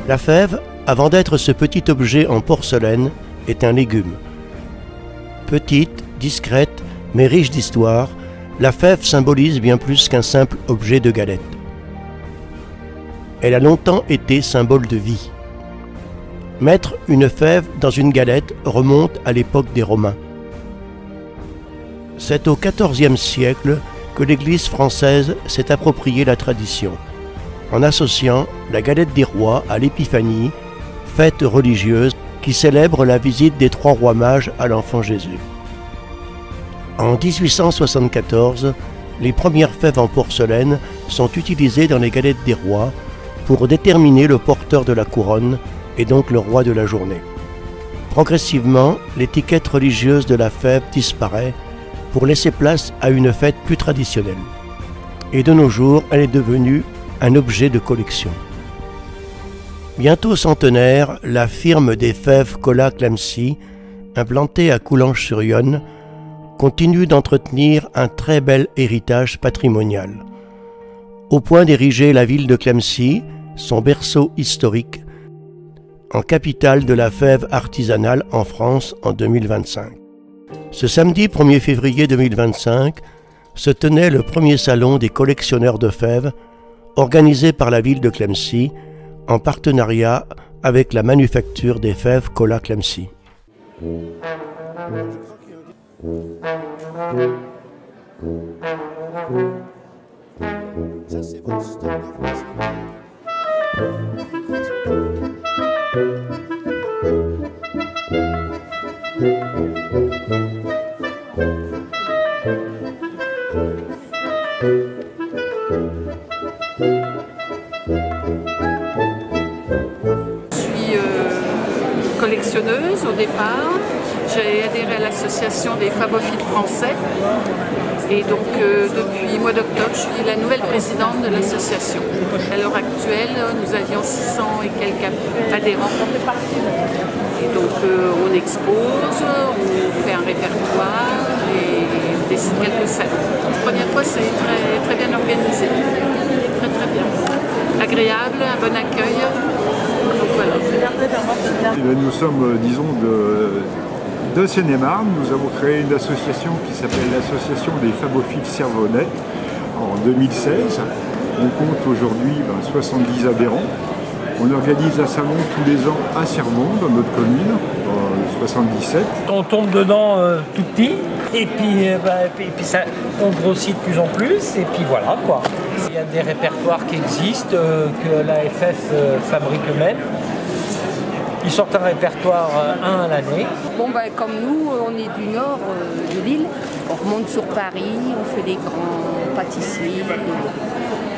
La fève, avant d'être ce petit objet en porcelaine, est un légume. Petite, discrète, mais riche d'histoire, la fève symbolise bien plus qu'un simple objet de galette. Elle a longtemps été symbole de vie. Mettre une fève dans une galette remonte à l'époque des Romains. C'est au XIVe siècle que l'Église française s'est approprié la tradition, en associant la galette des rois à l'Épiphanie, fête religieuse qui célèbre la visite des 3 rois mages à l'enfant Jésus. En 1874, les premières fèves en porcelaine sont utilisées dans les galettes des rois pour déterminer le porteur de la couronne et donc le roi de la journée. Progressivement, l'étiquette religieuse de la fève disparaît pour laisser place à une fête plus traditionnelle. Et de nos jours, elle est devenue un objet de collection. Bientôt centenaire, la firme des fèves Colas-Clamcy, implantée à Coulanges-sur-Yonne, continue d'entretenir un très bel héritage patrimonial, au point d'ériger la ville de Clamcy, son berceau historique, en capitale de la fève artisanale en France en 2025. Ce samedi 1er février 2025 se tenait le premier salon des collectionneurs de fèves, organisé par la ville de Clamcy, en partenariat avec la manufacture des fèves Colas-Clamcy. Ça, c'est votre stock de France. Je suis collectionneuse au départ. J'ai adhéré à l'association des fabophiles français et donc depuis le mois d'octobre, je suis la nouvelle présidente de l'association. À l'heure actuelle, nous avions 600 et quelques adhérents. Et donc on expose, on fait un répertoire et on dessine quelques scènes. La première fois, c'est très bien organisé, très bien. Agréable, un bon accueil. Donc voilà. Nous sommes, disons, de Seine-et-Marne. Nous avons créé une association qui s'appelle l'Association des fabophiles cervonnais en 2016. On compte aujourd'hui 70 adhérents. On organise un salon tous les ans à Sermon, dans notre commune, en 77. On tombe dedans tout petit, et puis ça, on grossit de plus en plus, et puis voilà quoi. Il y a des répertoires qui existent, que la FF fabrique eux-mêmes. Ils sortent un répertoire un à l'année. Bon, comme nous, on est du nord de l'île, on remonte sur Paris, on fait des grands pâtissiers.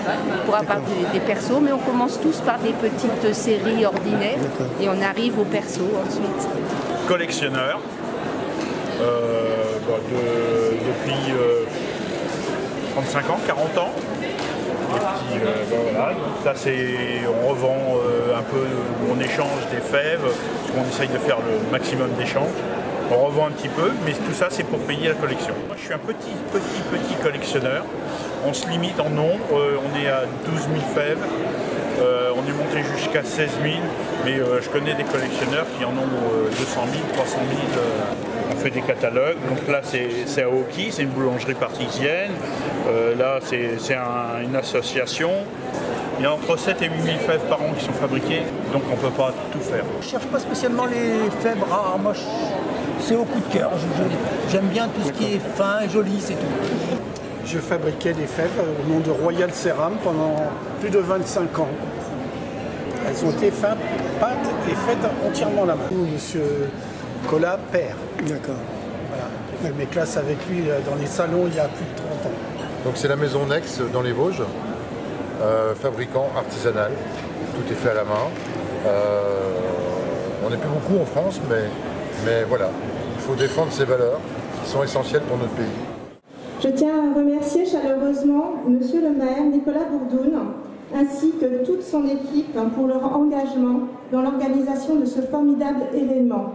On pourra avoir des persos, mais on commence tous par des petites séries ordinaires et on arrive aux persos ensuite. Collectionneur, depuis 35 ans, 40 ans. Et puis voilà, ça on revend un peu, on échange des fèves, parce qu'on essaye de faire le maximum d'échanges. On revend un petit peu, mais tout ça c'est pour payer la collection. Moi je suis un petit collectionneur. On se limite en nombre, on est à 12 000 fèves, on est monté jusqu'à 16 000, mais je connais des collectionneurs qui en ont 200 000, 300 000. On fait des catalogues, donc là c'est à Oki, c'est une boulangerie parisienne, là c'est une association. Il y a entre 7 et 8 000 fèves par an qui sont fabriquées, donc on ne peut pas tout faire. Je ne cherche pas spécialement les fèves rares, moi c'est au coup de cœur. J'aime bien tout ce qui est fin, joli, c'est tout. Je fabriquais des fèves au nom de Royal Céram pendant plus de 25 ans. Elles ont été pâtes et faites entièrement à la main. Monsieur Colas, père. D'accord. Voilà. Je mes classes avec lui dans les salons il y a plus de 30 ans. Donc c'est la maison Nex dans les Vosges, fabricant artisanal. Tout est fait à la main. On n'est plus beaucoup en France, mais voilà, il faut défendre ces valeurs qui sont essentielles pour notre pays. Je tiens à remercier chaleureusement Monsieur le maire Nicolas Bourdoun ainsi que toute son équipe pour leur engagement dans l'organisation de ce formidable événement.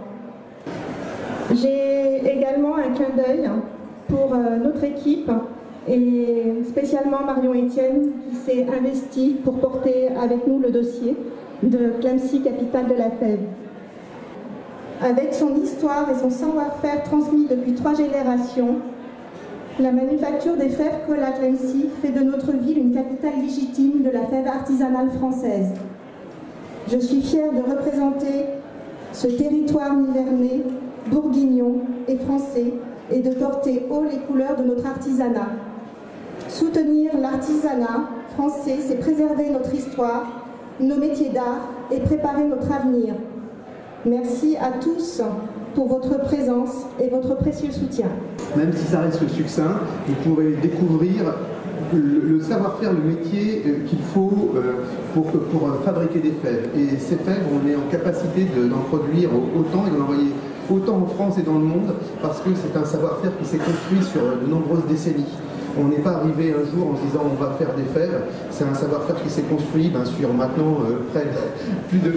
J'ai également un clin d'œil pour notre équipe et spécialement Marion Etienne qui s'est investie pour porter avec nous le dossier de Clamecy, capitale de la fève. Avec son histoire et son savoir-faire transmis depuis 3 générations, la manufacture des fèves Colas Clamecy fait de notre ville une capitale légitime de la fève artisanale française. Je suis fière de représenter ce territoire nivernais, bourguignon et français et de porter haut les couleurs de notre artisanat. Soutenir l'artisanat français, c'est préserver notre histoire, nos métiers d'art et préparer notre avenir. Merci à tous pour votre présence et votre précieux soutien. Même si ça reste succinct, vous pourrez découvrir le savoir-faire, le métier qu'il faut pour fabriquer des fèves. Et ces fèves, on est en capacité d'en produire autant et d'en envoyer autant en France et dans le monde, parce que c'est un savoir-faire qui s'est construit sur de nombreuses décennies. On n'est pas arrivé un jour en se disant on va faire des fèves, c'est un savoir-faire qui s'est construit sur maintenant plus de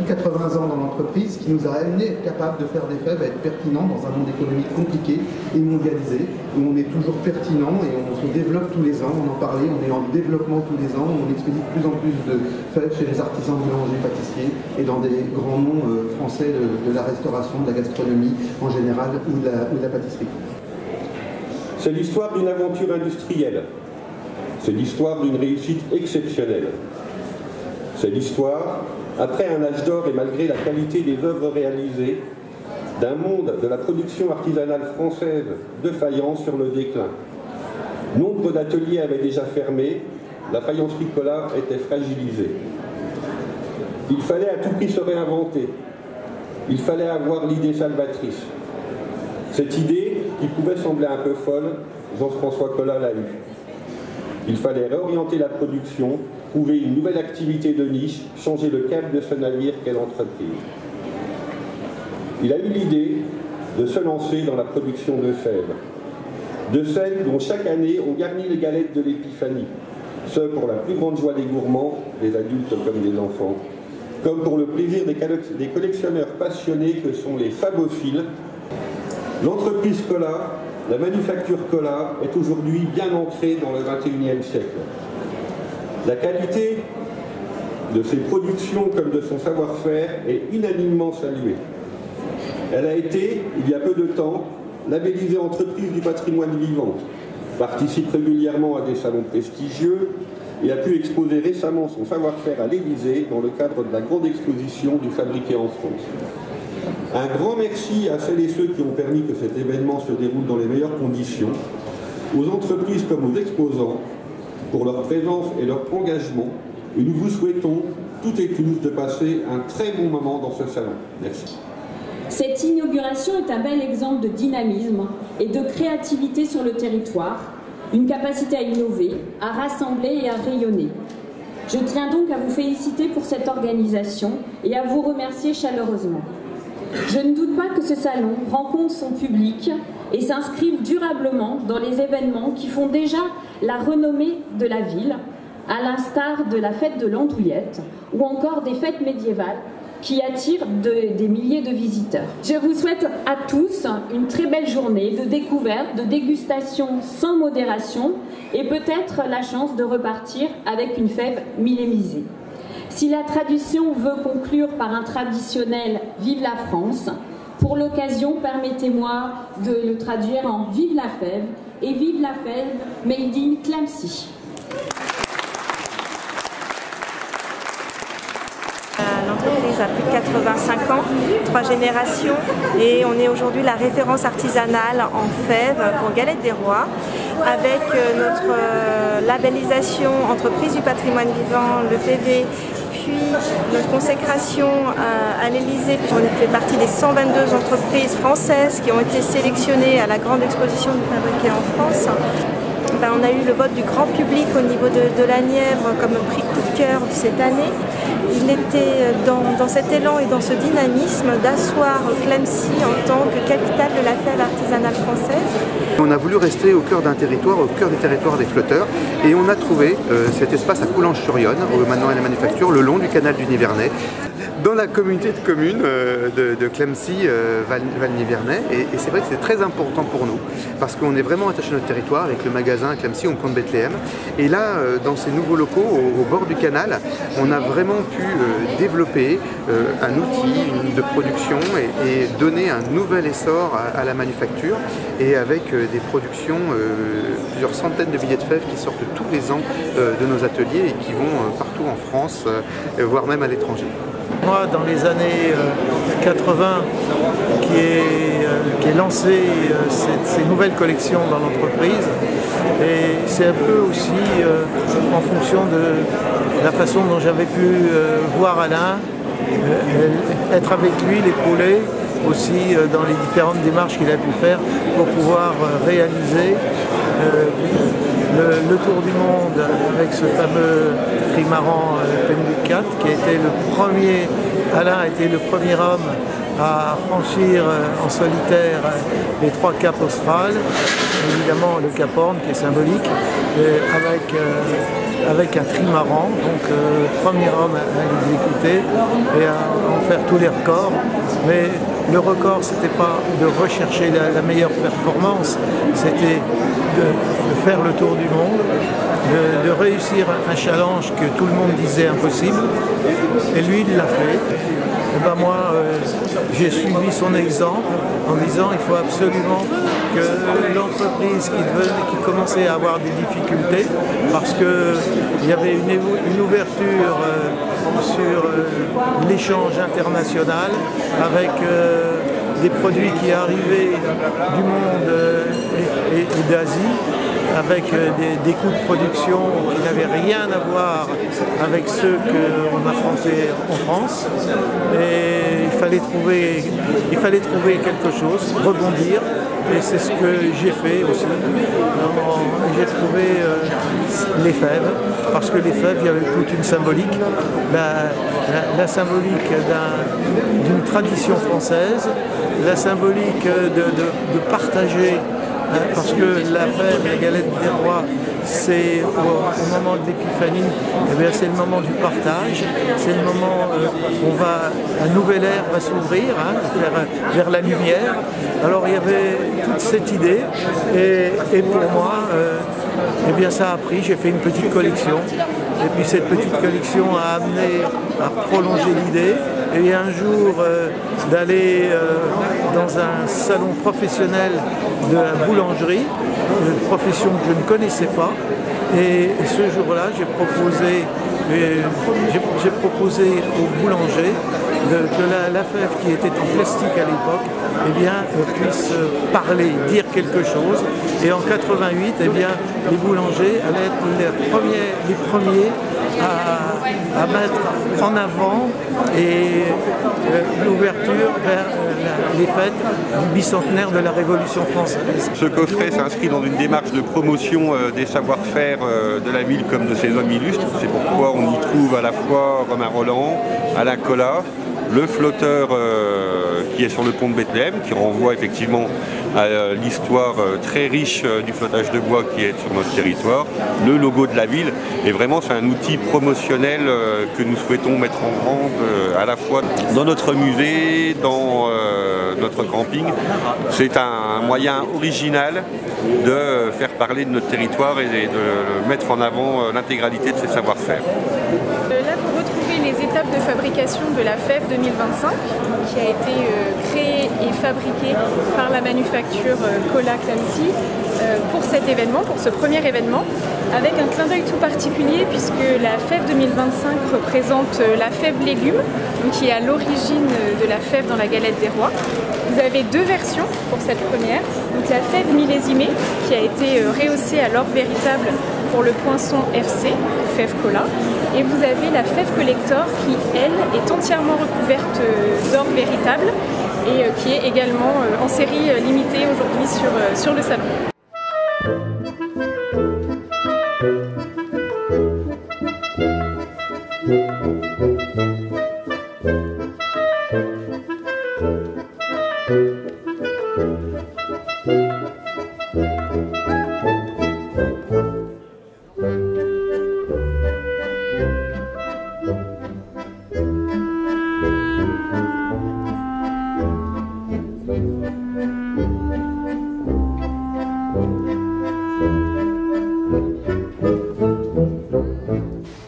80 ans dans l'entreprise, qui nous a amené à être capable de faire des fèves, à être pertinent dans un monde économique compliqué et mondialisé, où on est toujours pertinent et on se développe tous les ans, on en parlait, on est en développement tous les ans, on expédie de plus en plus de fèves chez les artisans boulangers, pâtissiers et dans des grands noms français de la restauration, de la gastronomie en général ou de la pâtisserie. C'est l'histoire d'une aventure industrielle. C'est l'histoire d'une réussite exceptionnelle. C'est l'histoire, après un âge d'or et malgré la qualité des œuvres réalisées, d'un monde de la production artisanale française de faïence sur le déclin. Nombre d'ateliers avaient déjà fermé, la faïencerie Colas était fragilisée. Il fallait à tout prix se réinventer. Il fallait avoir l'idée salvatrice. Cette idée, qui pouvait sembler un peu folle, Jean-François Colas l'a eue. Il fallait réorienter la production, trouver une nouvelle activité de niche, changer le cap de ce navire qu'est l'entreprise. Il a eu l'idée de se lancer dans la production de fèves, de celles dont chaque année on garnit les galettes de l'épiphanie, ce pour la plus grande joie des gourmands, des adultes comme des enfants, comme pour le plaisir des collectionneurs passionnés que sont les fabophiles. L'entreprise Colas, la manufacture Colas, est aujourd'hui bien ancrée dans le XXIe siècle. La qualité de ses productions comme de son savoir-faire est unanimement saluée. Elle a été, il y a peu de temps, labellisée entreprise du patrimoine vivant, participe régulièrement à des salons prestigieux et a pu exposer récemment son savoir-faire à l'Élysée dans le cadre de la grande exposition du Fabriqué en France. Un grand merci à celles et ceux qui ont permis que cet événement se déroule dans les meilleures conditions, aux entreprises comme aux exposants, pour leur présence et leur engagement, et nous vous souhaitons toutes et tous de passer un très bon moment dans ce salon. Merci. Cette inauguration est un bel exemple de dynamisme et de créativité sur le territoire, une capacité à innover, à rassembler et à rayonner. Je tiens donc à vous féliciter pour cette organisation et à vous remercier chaleureusement. Je ne doute pas que ce salon rencontre son public et s'inscrive durablement dans les événements qui font déjà la renommée de la ville, à l'instar de la fête de l'Andouillette ou encore des fêtes médiévales qui attirent des milliers de visiteurs. Je vous souhaite à tous une très belle journée de découverte, de dégustation sans modération et peut-être la chance de repartir avec une fève millémisée. Si la tradition veut conclure par un traditionnel « Vive la France », pour l'occasion, permettez-moi de le traduire en « Vive la fève » et « Vive la fève made in Clamecy ». L'entreprise a plus de 85 ans, 3 générations, et on est aujourd'hui la référence artisanale en fèves pour Galette des Rois, avec notre labellisation entreprise du patrimoine vivant, le PV, puis notre consécration à l'Élysée. On fait partie des 122 entreprises françaises qui ont été sélectionnées à la grande exposition du Fabriqué en France. On a eu le vote du grand public au niveau de la Nièvre comme prix coup de cœur de cette année. Il était dans cet élan et dans ce dynamisme d'asseoir Clamecy en tant que capitale de la fève artisanale française. On a voulu rester au cœur d'un territoire, au cœur des territoires des flotteurs, et on a trouvé cet espace à Coulanges-sur-Yonne, au Manoir et la Manufacture, le long du canal du Nivernais. dans la communauté de communes de Clamecy, Valny-Vernay. Et c'est vrai que c'est très important pour nous, parce qu'on est vraiment attaché à notre territoire avec le magasin à Clamecy, au pont de Bethléem. Et là, dans ces nouveaux locaux, au bord du canal, on a vraiment pu développer un outil de production et donner un nouvel essor à la manufacture, et avec des productions, plusieurs centaines de billets de fèves qui sortent tous les ans de nos ateliers et qui vont partout en France, voire même à l'étranger. Moi, dans les années 80, qui est lancé ces nouvelles collections dans l'entreprise, et c'est un peu aussi en fonction de la façon dont j'avais pu voir Alain, être avec lui, l'épauler aussi dans les différentes démarches qu'il a pu faire pour pouvoir réaliser le tour du monde avec ce fameux trimaran Penduc 4 qui a été le premier. Alain a été le premier homme à franchir en solitaire les 3 caps australes, évidemment le Cap Horn qui est symbolique, avec un trimaran, donc premier homme à l'exécuter et à en faire tous les records. Mais le record, c'était pas de rechercher la meilleure performance, c'était de faire le tour du monde, de réussir un challenge que tout le monde disait impossible, et lui il l'a fait. Et ben moi j'ai suivi son exemple en disant il faut absolument que l'entreprise qui commençait à avoir des difficultés, parce qu'il y avait une ouverture sur l'échange international avec des produits qui arrivaient du monde et d'Asie, avec des coûts de production qui n'avaient rien à voir avec ceux qu'on affrontait en France. Et il fallait trouver quelque chose, rebondir. Et c'est ce que j'ai fait aussi. J'ai trouvé les fèves, parce que les fèves, il y avait toute une symbolique. La symbolique d'une tradition française, la symbolique de partager, parce que la fève, la galette des rois, c'est au moment de l'épiphanie, c'est le moment du partage, c'est le moment où un nouvel ère va s'ouvrir vers la lumière. Alors il y avait toute cette idée, et pour moi, ça a pris, j'ai fait une petite collection, et puis cette petite collection a amené à prolonger l'idée, et un jour d'aller dans un salon professionnel de la boulangerie, une profession que je ne connaissais pas, et ce jour-là j'ai proposé au boulanger que la fève qui était en plastique à l'époque puisse parler, dire quelque chose, et en 88 les boulangers allaient être les premiers à mettre en avant l'ouverture vers les fêtes du bicentenaire de la Révolution française. Ce coffret s'inscrit dans une démarche de promotion des savoir-faire de la ville comme de ses hommes illustres. C'est pourquoi on y trouve à la fois Romain Rolland, Alain Colas, le flotteur qui est sur le pont de Bethléem, qui renvoie effectivement à l'histoire très riche du flottage de bois qui est sur notre territoire, le logo de la ville, et vraiment c'est un outil promotionnel que nous souhaitons mettre en vente à la fois dans notre musée, dans notre camping. C'est un moyen original de faire parler de notre territoire et de mettre en avant l'intégralité de ses savoir-faire. Là, vous retrouvez les étapes de fabrication de la fève 2025 qui a été créée et fabriquée par la manufacture Cola Clamecy pour cet événement, pour ce premier événement, avec un clin d'œil tout particulier puisque la fève 2025 représente la fève légumes, qui est à l'origine de la fève dans la galette des rois. Vous avez 2 versions pour cette première, donc la fève millésimée qui a été rehaussée à l'or véritable pour le poinçon FC, fève Cola, et vous avez la fève collector qui, elle, est entièrement recouverte d'or véritable et qui est également en série limitée aujourd'hui sur le salon. Thank you.